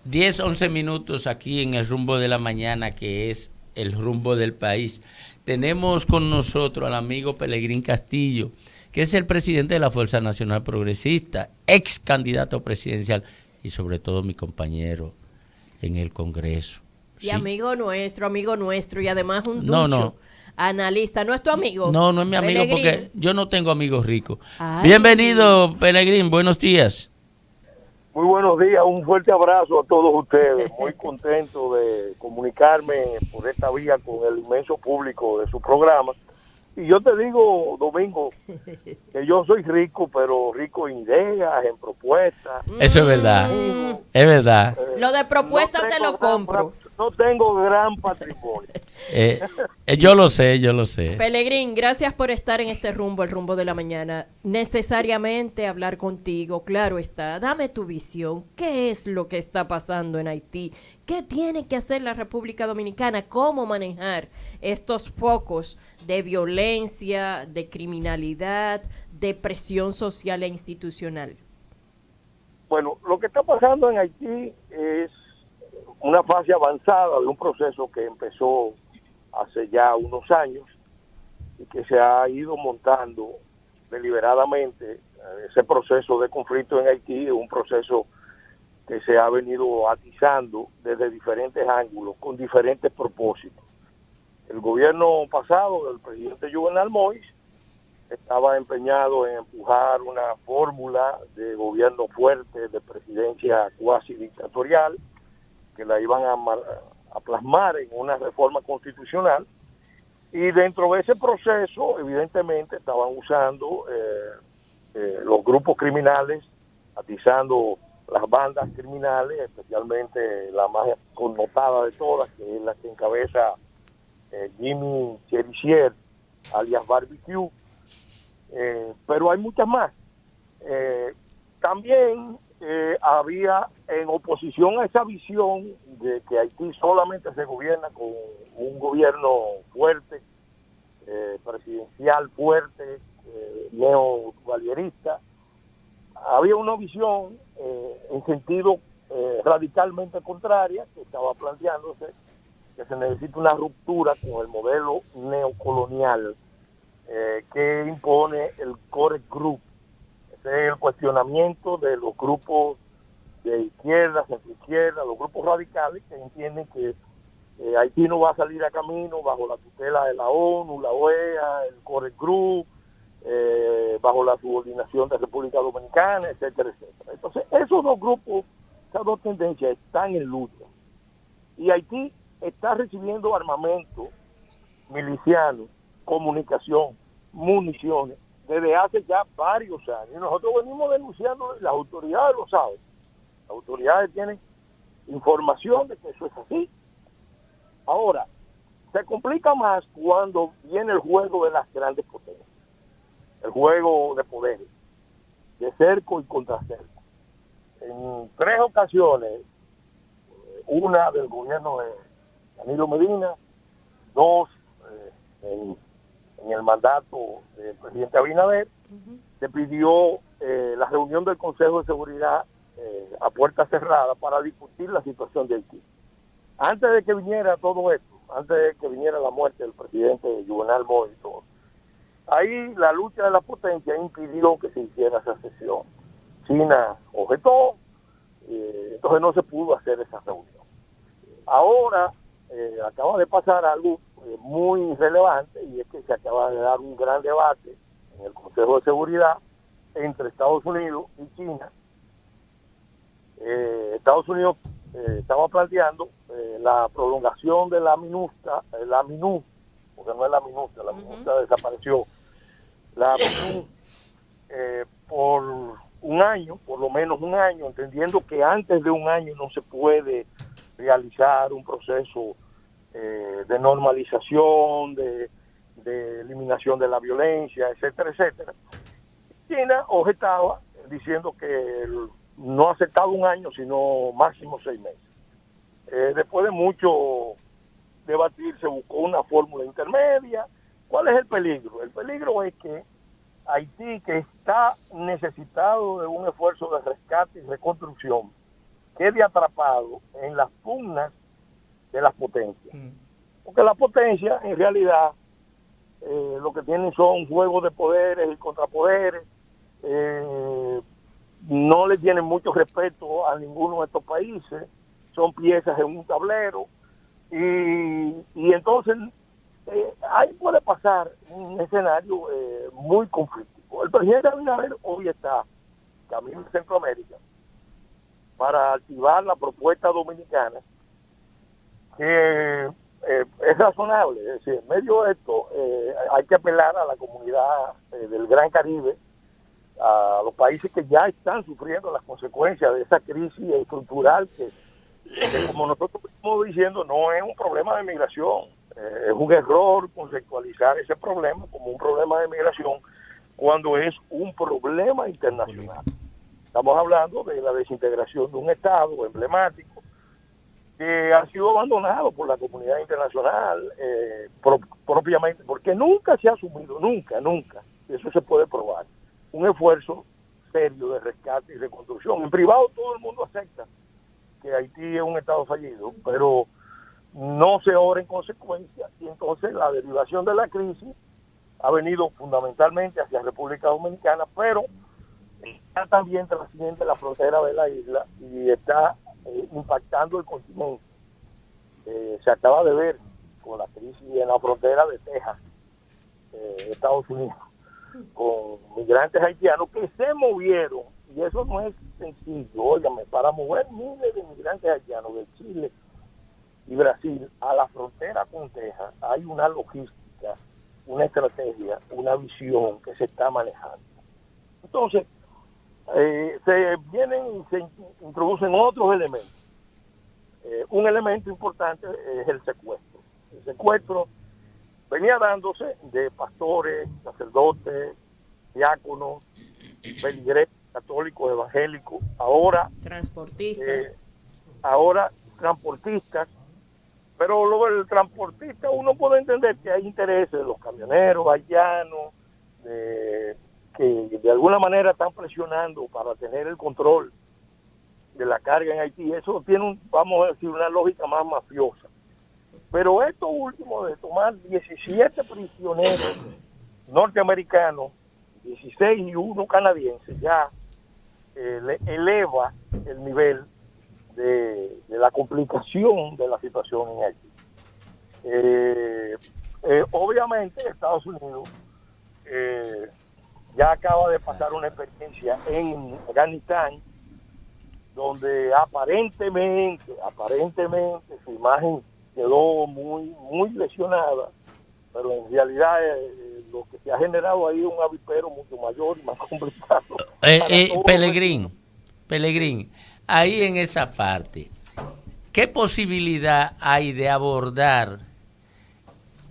10, 11 minutos aquí en el rumbo de la mañana, que es el rumbo del país. Tenemos con nosotros al amigo Pelegrín Castillo, que es el presidente de la Fuerza Nacional Progresista, ex candidato presidencial y sobre todo mi compañero en el Congreso. Y ¿Sí? amigo nuestro, y además un No, ducho, no. analista. ¿No es tu amigo? No, no es mi amigo Pelegrín. porque yo no tengo amigos ricos. Ay. Bienvenido, Pelegrín, buenos días. Muy buenos días, un fuerte abrazo a todos ustedes. Muy contento de comunicarme por esta vía con el inmenso público de su programa. Y yo te digo, Domingo, que yo soy rico, pero rico en ideas, en propuestas. Eso es verdad, es verdad. Lo de propuestas te lo compro. No tengo gran patrimonio. Yo lo sé, yo lo sé. Pelegrín, gracias por estar en este rumbo, el rumbo de la mañana. Necesariamente hablar contigo, claro está. Dame tu visión. ¿Qué es lo que está pasando en Haití? ¿Qué tiene que hacer la República Dominicana? ¿Cómo manejar estos focos de violencia, de criminalidad, de presión social e institucional? Bueno, lo que está pasando en Haití es una fase avanzada de un proceso que empezó hace ya unos años y que se ha ido montando deliberadamente. Ese proceso de conflicto en Haití es un proceso que se ha venido atizando desde diferentes ángulos, con diferentes propósitos. El gobierno pasado del presidente Juvenal Moïse estaba empeñado en empujar una fórmula de gobierno fuerte, de presidencia cuasi dictatorial, que la iban a plasmar en una reforma constitucional, y dentro de ese proceso evidentemente estaban usando los grupos criminales, atizando las bandas criminales, especialmente la más connotada de todas, que es la que encabeza Jimmy Cherizier, alias Barbecue, pero hay muchas más. También había, en oposición a esa visión de que Haití solamente se gobierna con un gobierno fuerte, presidencial fuerte, neovalierista, había una visión en sentido radicalmente contraria, que estaba planteándose que se necesita una ruptura con el modelo neocolonial que impone el Core Group. Ese es el cuestionamiento de los grupos de izquierda, centroizquierda, los grupos radicales que entienden que Haití no va a salir a camino bajo la tutela de la ONU, la OEA, el Core Group, bajo la subordinación de República Dominicana, etcétera, etcétera. Entonces, esos dos grupos, esas dos tendencias están en lucha. Y Haití está recibiendo armamento miliciano, comunicación, municiones, desde hace ya varios años. Y nosotros venimos denunciando, las autoridades lo saben. Las autoridades tienen información de que eso es así. Ahora, se complica más cuando viene el juego de las grandes potencias, el juego de poderes, de cerco y contracerco. En 3 ocasiones, una del gobierno de Danilo Medina, 2 en el mandato del presidente Abinader, se pidió la reunión del Consejo de Seguridad a puerta cerrada para discutir la situación de Haití. Antes de que viniera todo esto, antes de que viniera la muerte del presidente Juvenal Moïse, ahí la lucha de la potencia impidió que se hiciera esa sesión. China objetó, entonces no se pudo hacer esa reunión. Ahora acaba de pasar algo muy relevante, y es que se acaba de dar un gran debate en el Consejo de Seguridad entre Estados Unidos y China. Estados Unidos estaba planteando la prolongación de la MINUSTA, la MINU, porque no es la MINUSTA, la MINUSTA desapareció, la MINU, por un año, por lo menos un año, entendiendo que antes de un año no se puede realizar un proceso de normalización, de eliminación de la violencia, etcétera, etcétera. China objetaba diciendo que no aceptaba un año, sino máximo 6 meses. Después de mucho debatir, se buscó una fórmula intermedia. ¿Cuál es el peligro? El peligro es que Haití, que está necesitado de un esfuerzo de rescate y reconstrucción, quede atrapado en las pugnas de las potencias. Porque las potencias, en realidad, lo que tienen son juegos de poderes y contrapoderes. No le tienen mucho respeto a ninguno de estos países. Son piezas en un tablero. Y entonces, ahí puede pasar un escenario muy conflictivo. El presidente Abinader hoy está camino a Centroamérica para activar la propuesta dominicana, que es razonable. Es decir, en medio de esto hay que apelar a la comunidad del Gran Caribe, a los países que ya están sufriendo las consecuencias de esa crisis estructural que como nosotros estamos diciendo, no es un problema de migración. Es un error conceptualizar ese problema como un problema de migración cuando es un problema internacional. Estamos hablando de la desintegración de un Estado emblemático que ha sido abandonado por la comunidad internacional propiamente, porque nunca se ha asumido, nunca, eso se puede probar, un esfuerzo serio de rescate y reconstrucción. En privado todo el mundo acepta que Haití es un Estado fallido, pero no se obra en consecuencia, y entonces la derivación de la crisis ha venido fundamentalmente hacia República Dominicana, pero está también trasciende la frontera de la isla y está impactando el continente. Se acaba de ver con la crisis en la frontera de Texas, Estados Unidos, con migrantes haitianos que se movieron, y eso no es sencillo, óigame, para mover miles de migrantes haitianos de Chile y Brasil a la frontera con Texas, hay una logística, una estrategia, una visión que se está manejando. Entonces, se vienen y se introducen otros elementos. Un elemento importante es el secuestro. El secuestro venía dándose de pastores, sacerdotes, diáconos, feligreses, católicos, evangélicos, ahora transportistas. Ahora transportistas, pero lo del transportista uno puede entender que hay intereses de los camioneros haitianos, que de alguna manera están presionando para tener el control de la carga en Haití. Eso tiene, vamos a decir, una lógica más mafiosa. Pero esto último de tomar 17 prisioneros norteamericanos, 16 y uno canadiense, ya le eleva el nivel de la complicación de la situación en Haití. Obviamente Estados Unidos ya acaba de pasar una experiencia en Afganistán donde aparentemente su imagen quedó muy lesionada, pero en realidad lo que se ha generado ahí es un avispero mucho mayor y más complicado. Pelegrín, ahí en esa parte, ¿qué posibilidad hay de abordar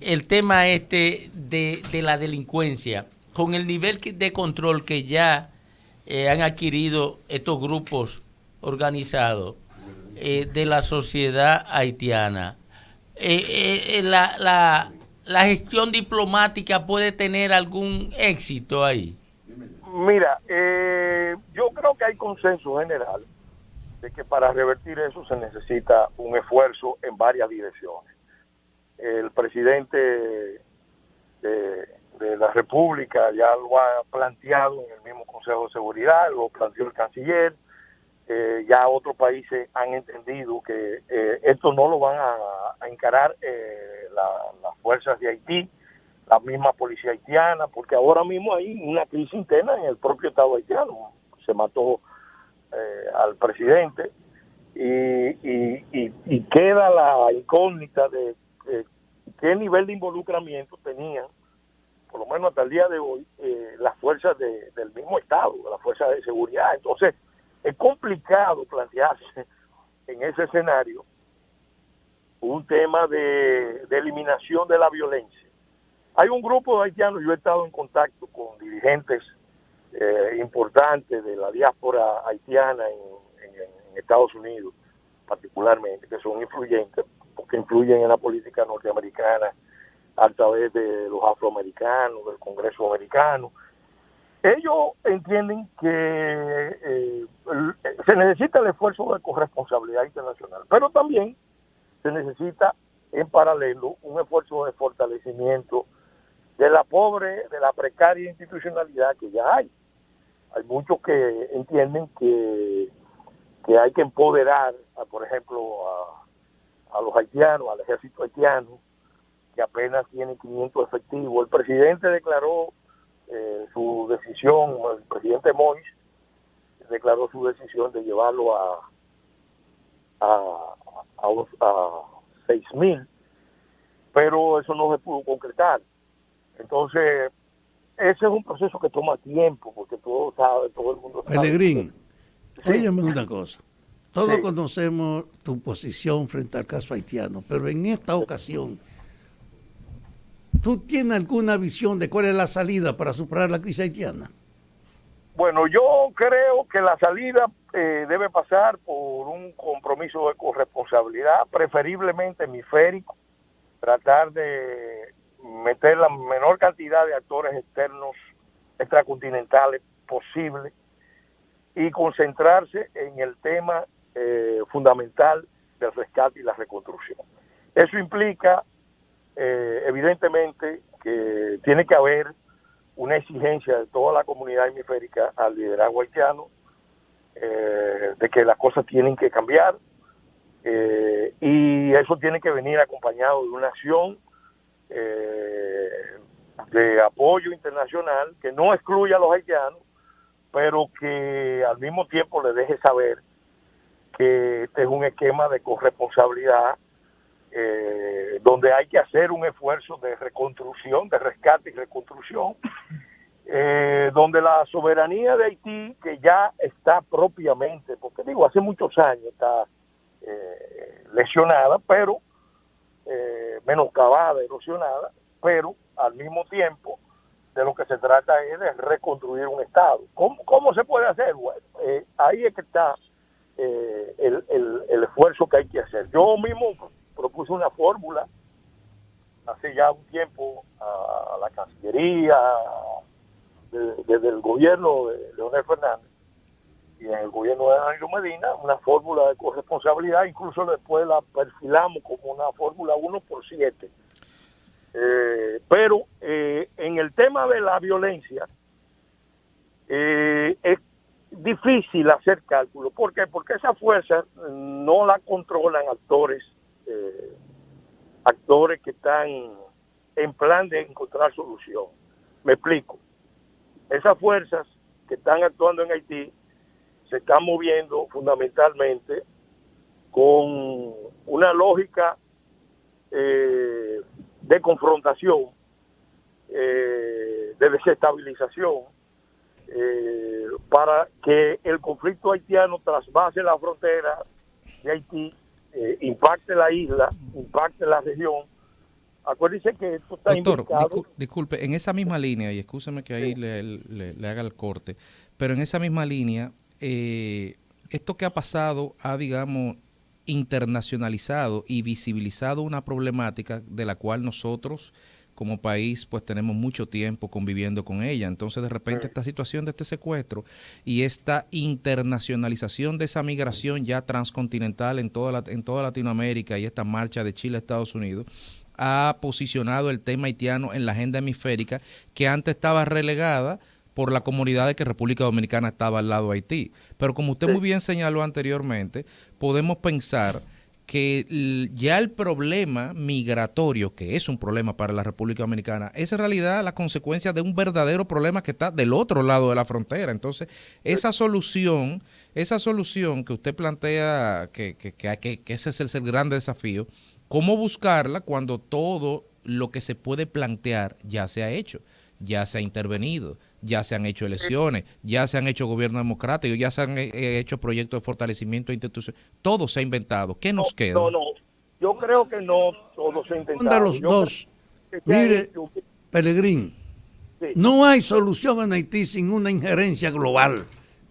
el tema de la delincuencia con el nivel de control que ya han adquirido estos grupos organizados de la sociedad haitiana? La gestión diplomática puede tener algún éxito ahí. Mira, yo creo que hay consenso general de que para revertir eso se necesita un esfuerzo en varias direcciones. El presidente de la República ya lo ha planteado en el mismo Consejo de Seguridad, lo planteó el canciller. Ya otros países han entendido que esto no lo van a encarar las fuerzas de Haití, la misma policía haitiana, porque ahora mismo hay una crisis interna en el propio Estado haitiano. Se mató al presidente y queda la incógnita de qué nivel de involucramiento tenían, por lo menos hasta el día de hoy, las fuerzas del mismo Estado, las fuerzas de seguridad. Entonces, es complicado plantearse en ese escenario un tema de eliminación de la violencia. Hay un grupo de haitianos, yo he estado en contacto con dirigentes importantes de la diáspora haitiana en Estados Unidos, particularmente, que son influyentes, porque influyen en la política norteamericana a través de los afroamericanos, del Congreso americano, Ellos entienden que se necesita el esfuerzo de corresponsabilidad internacional, pero también se necesita en paralelo un esfuerzo de fortalecimiento de la precaria institucionalidad que ya hay. Hay muchos que entienden que hay que empoderar, por ejemplo, a los haitianos, al ejército haitiano, que apenas tiene 500 efectivos. El presidente declaró su decisión, el presidente Moïse declaró su decisión de llevarlo a 6,000, pero eso no se pudo concretar. Entonces, ese es un proceso que toma tiempo, porque todo el mundo sabe. Pelegrín, Sí. óyeme una cosa. Todos Sí. conocemos tu posición frente al caso haitiano, pero en esta ocasión, ¿tú tienes alguna visión de cuál es la salida para superar la crisis haitiana? Bueno, yo creo que la salida debe pasar por un compromiso de corresponsabilidad, preferiblemente hemisférico, tratar de meter la menor cantidad de actores externos extracontinentales posible y concentrarse en el tema fundamental del rescate y la reconstrucción. Eso implica, evidentemente, que tiene que haber una exigencia de toda la comunidad hemisférica al liderazgo haitiano, de que las cosas tienen que cambiar, y eso tiene que venir acompañado de una acción de apoyo internacional que no excluya a los haitianos, pero que al mismo tiempo le deje saber que este es un esquema de corresponsabilidad, donde hay que hacer un esfuerzo de reconstrucción, de rescate y reconstrucción, donde la soberanía de Haití, que ya está propiamente, porque digo, hace muchos años está lesionada, pero menoscabada, erosionada, pero al mismo tiempo de lo que se trata es de reconstruir un Estado. ¿Cómo se puede hacer? Bueno, ahí es que está el esfuerzo que hay que hacer. Yo mismo propuse una fórmula hace ya un tiempo a la Cancillería, desde el gobierno de Leonel Fernández y en el gobierno de Danilo Medina, una fórmula de corresponsabilidad, incluso después la perfilamos como una fórmula 1x7. Pero en el tema de la violencia es difícil hacer cálculo. ¿Por qué? Porque esa fuerza no la controlan actores que están en plan de encontrar solución. Me explico. Esas fuerzas que están actuando en Haití se están moviendo fundamentalmente con una lógica de confrontación, de desestabilización, para que el conflicto haitiano traspase la frontera de Haití, impacte la isla, impacte la región. Acuérdense que esto está Doctor, implicado. disculpe, en esa misma línea, y escúcheme que ahí le haga el corte, pero en esa misma línea, esto que ha pasado ha, digamos, internacionalizado y visibilizado una problemática de la cual nosotros como país pues tenemos mucho tiempo conviviendo con ella. Entonces de repente esta situación de este secuestro y esta internacionalización de esa migración ya transcontinental en toda Latinoamérica y esta marcha de Chile a Estados Unidos ha posicionado el tema haitiano en la agenda hemisférica, que antes estaba relegada por la comunidad de que República Dominicana estaba al lado de Haití. Pero como usted muy bien señaló anteriormente, podemos pensar que ya el problema migratorio, que es un problema para la República Dominicana, es en realidad la consecuencia de un verdadero problema que está del otro lado de la frontera. Entonces, esa solución que usted plantea, que ese es el gran desafío, ¿cómo buscarla cuando todo lo que se puede plantear ya se ha hecho? Ya se ha intervenido, ya se han hecho elecciones, ya se han hecho gobiernos democráticos, ya se han hecho proyectos de fortalecimiento de instituciones, todo se ha inventado. ¿Qué nos queda? No, yo creo que no todo se ha intentado. De los dos. Mire, Pelegrín, sí, no hay solución en Haití sin una injerencia global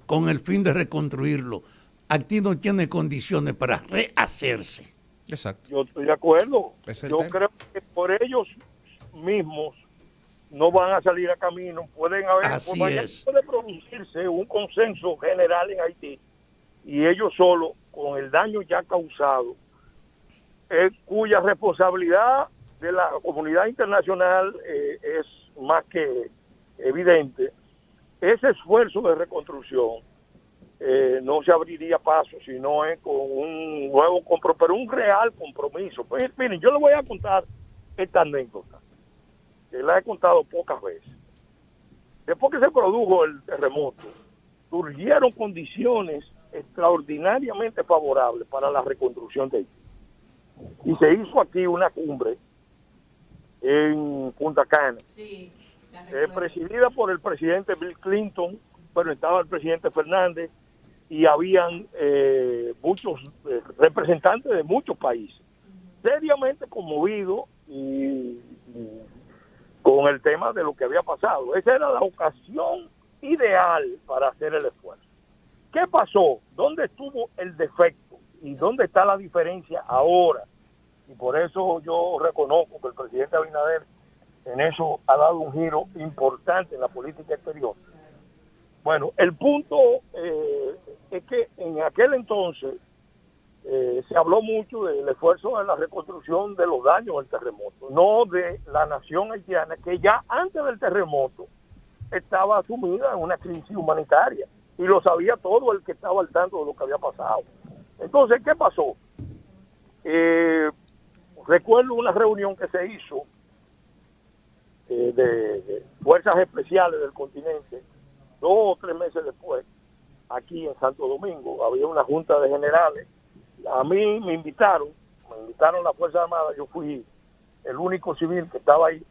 con el fin de reconstruirlo. Haití no tiene condiciones para rehacerse. Exacto. Yo estoy de acuerdo. Yo creo que por ellos mismos no van a salir a camino, puede producirse un consenso general en Haití y ellos solos, con el daño ya causado, cuya responsabilidad de la comunidad internacional es más que evidente. Ese esfuerzo de reconstrucción no se abriría paso sino con un nuevo compromiso, pero un real compromiso. Pues miren, yo les voy a contar esta anécdota, que la he contado pocas veces. Después que se produjo el terremoto, surgieron condiciones extraordinariamente favorables para la reconstrucción de Haití. Y se hizo aquí una cumbre en Punta Cana, presidida por el presidente Bill Clinton, pero estaba el presidente Fernández y habían muchos representantes de muchos países, seriamente conmovidos y con el tema de lo que había pasado. Esa era la ocasión ideal para hacer el esfuerzo. ¿Qué pasó? ¿Dónde estuvo el defecto? ¿Y dónde está la diferencia ahora? Y por eso yo reconozco que el presidente Abinader en eso ha dado un giro importante en la política exterior. Bueno, el punto es que en aquel entonces se habló mucho del esfuerzo de la reconstrucción de los daños del terremoto, no de la nación haitiana, que ya antes del terremoto estaba sumida en una crisis humanitaria y lo sabía todo el que estaba al tanto de lo que había pasado. Entonces, ¿qué pasó? Recuerdo una reunión que se hizo de fuerzas especiales del continente 2 o 3 meses después, aquí en Santo Domingo. Había una junta de generales. A mí me invitaron las Fuerzas Armadas. Yo fui el único civil que estaba ahí.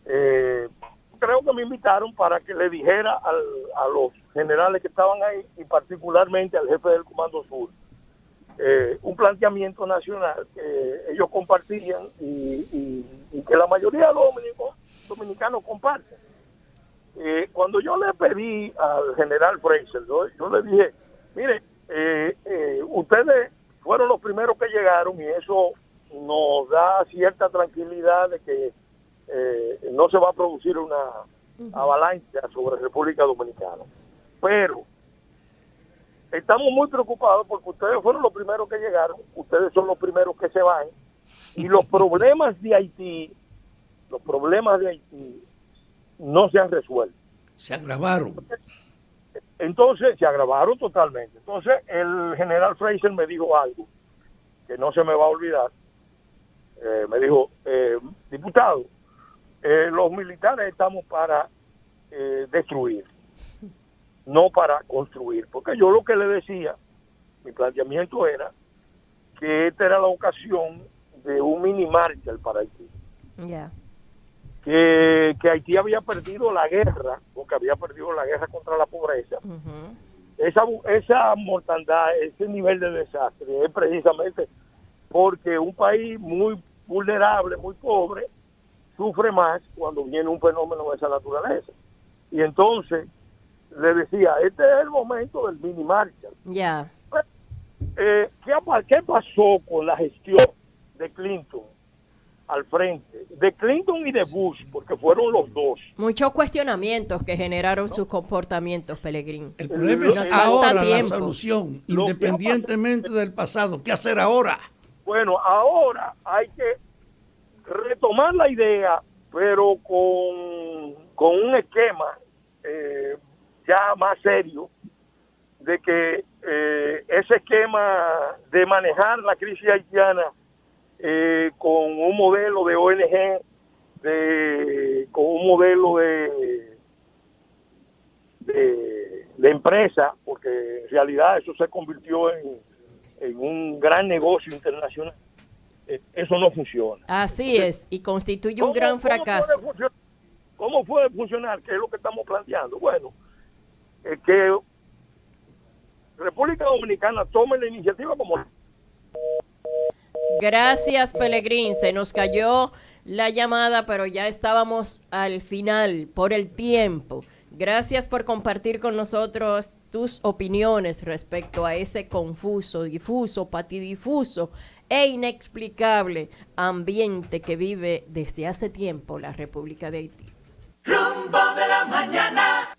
Creo que me invitaron para que le dijera a los generales que estaban ahí, y particularmente al jefe del Comando Sur, un planteamiento nacional que ellos compartían y que la mayoría de los dominicanos comparten. Cuando yo le pedí al general Fraser, yo le dije, mire, ustedes fueron los primeros que llegaron y eso nos da cierta tranquilidad de que no se va a producir una avalancha sobre República Dominicana. Pero estamos muy preocupados porque ustedes fueron los primeros que llegaron, ustedes son los primeros que se van, y los problemas de Haití no se han resuelto. Se agravaron. Entonces, se agravaron totalmente. Entonces, el general Fraser me dijo algo que no se me va a olvidar. Me dijo, diputado, los militares estamos para destruir, no para construir. Porque yo lo que le decía, mi planteamiento era que esta era la ocasión de un mini Marshall para Haití. Yeah. Que Haití había perdido la guerra, porque había perdido la guerra contra la pobreza. Esa mortandad, ese nivel de desastre es precisamente porque un país muy vulnerable, muy pobre, sufre más cuando viene un fenómeno de esa naturaleza. Y entonces le decía, este es el momento del mini Marshall. Ya. ¿Qué pasó con la gestión de Clinton al frente? De Clinton y de Bush, porque fueron los dos. Muchos cuestionamientos que generaron sus comportamientos, Pelegrín. El problema es ahora la solución, independientemente del pasado. ¿Qué hacer ahora? Bueno, ahora hay que retomar la idea, pero con un esquema ya más serio, de que ese esquema de manejar la crisis haitiana con un modelo de ONG, con un modelo de empresa, porque en realidad eso se convirtió en un gran negocio internacional. Eso no funciona. Así es, y constituye un gran fracaso. ¿Cómo puede funcionar? ¿Qué es lo que estamos planteando? Bueno, que República Dominicana tome la iniciativa como... Gracias, Pelegrín. Se nos cayó la llamada, pero ya estábamos al final por el tiempo. Gracias por compartir con nosotros tus opiniones respecto a ese confuso, difuso, patidifuso e inexplicable ambiente que vive desde hace tiempo la República de Haití. Rumbo de la mañana.